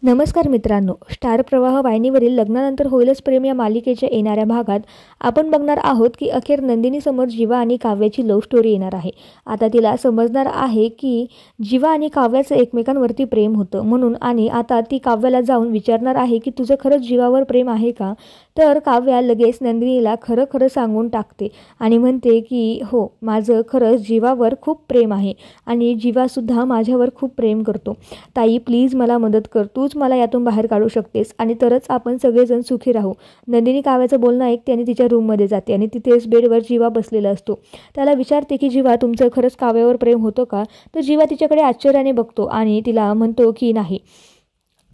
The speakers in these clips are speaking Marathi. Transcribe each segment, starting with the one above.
नमस्कार मित्रांनो, स्टार प्रवाह वाहिनीवरील लग्नानंतर होईलच प्रेम या मालिकेच्या येणाऱ्या भागात आपण बघणार आहोत की अखेर नंदिनी समोर जीवा आणि काव्याची लव्ह स्टोरी येणार आहे। आता तिला समजणार आहे की जीवा आणि काव्याचं एकमेकांवरती प्रेम होतं म्हणून, आणि आता ती काव्याला जाऊन विचारणार आहे की तुझं खरंच जीवावर प्रेम आहे का। तर काव्या लगेच नंदिनीला खरं खरं सांगून टाकते आणि म्हणते की हो, माझं खरंच जीवावर खूप प्रेम आहे आणि जीवासुद्धा माझ्यावर खूप प्रेम करतो। ताई प्लीज मला मदत कर, तूच मला यातून बाहेर काढू शकतेस आणि तरच आपण सगळेजण सुखी राहू। नंदिनी काव्याचं बोलणं ऐकते आणि तिच्या रूममध्ये जाते आणि तिथेच बेडवर जीवा बसलेला असतो। त्याला विचारते की जीवा, तुमचं खरंच काव्यावर प्रेम होतं का। तर जीवा तिच्याकडे आश्चर्याने बघतो आणि तिला म्हणतो की नाही।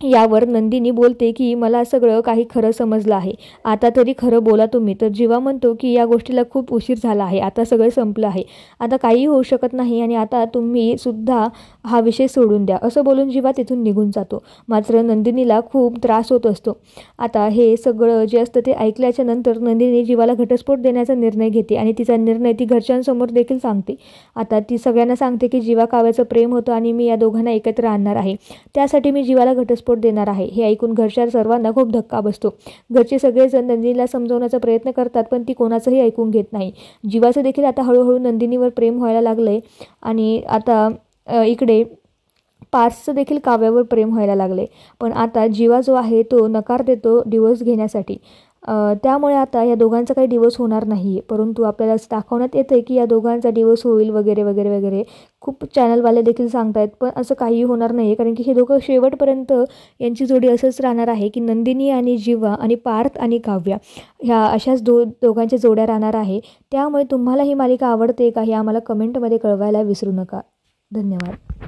यावर नंदिनी बोलते की मला सगळं काही खरं समजलं आहे, आता तरी खरं बोला तुम्ही। तर जीवा म्हणतो की या गोष्टीला खूप उशीर झाला आहे, आता सगळं संपलं आहे, आता काही होऊ शकत नाही आणि आता तुम्ही सुद्धा हा विषय सोडून द्या, असं बोलून जीवा तिथून निघून जातो। मात्र नंदिनीला खूप त्रास होत असतो। आता हे सगळं जे असतं ते ऐकल्याच्या नंतर नंदिनी जीवाला घटस्फोट देण्याचा निर्णय घेते आणि तिचा निर्णय ती घरच्यांसमोर देखील सांगते। आता ती सगळ्यांना सांगते की जीवा काव्याचं प्रेम होतं आणि मी या दोघांना एकत्र आणणार आहे, त्यासाठी मी जीवाला घटस्फोट देणार आहे। हे ऐकून घरच्या सर्वांना खूप धक्का बसतो। घरचे सगळेजण नंदिनीला समजवण्याचा प्रयत्न करतात पण ती कोणाचंही ऐकून घेत नाही। जीवाचं देखील आता हळूहळू नंदिनीवर प्रेम व्हायला लागलंय आणि आता इकडे पार्सचं देखील काव्यावर प्रेम व्हायला लागले। पण आता जीवा जो आहे तो नकार देतो डिवोर्स घेण्यासाठी। त्यामुळे आता या दोघांचा काही डिवोर्स होणार नाही, परंतु आपल्याला असं दाखवण्यात येतं की या दोघांचा डिवोर्स होईल वगैरे वगैरे वगैरे। खूप चॅनलवाले देखील सांगतायत, पण असं काही होणार नाही, कारण की हे दोघं शेवटपर्यंत यांची जोडी असंच राहणार आहे की नंदिनी आणि जीवा आणि पार्थ आणि काव्या ह्या अशाच दोघांच्या जोड्या राहणार आहे। त्यामुळे तुम्हाला ही मालिका आवडते का हे आम्हाला कमेंटमध्ये कळवायला विसरू नका। धन्यवाद।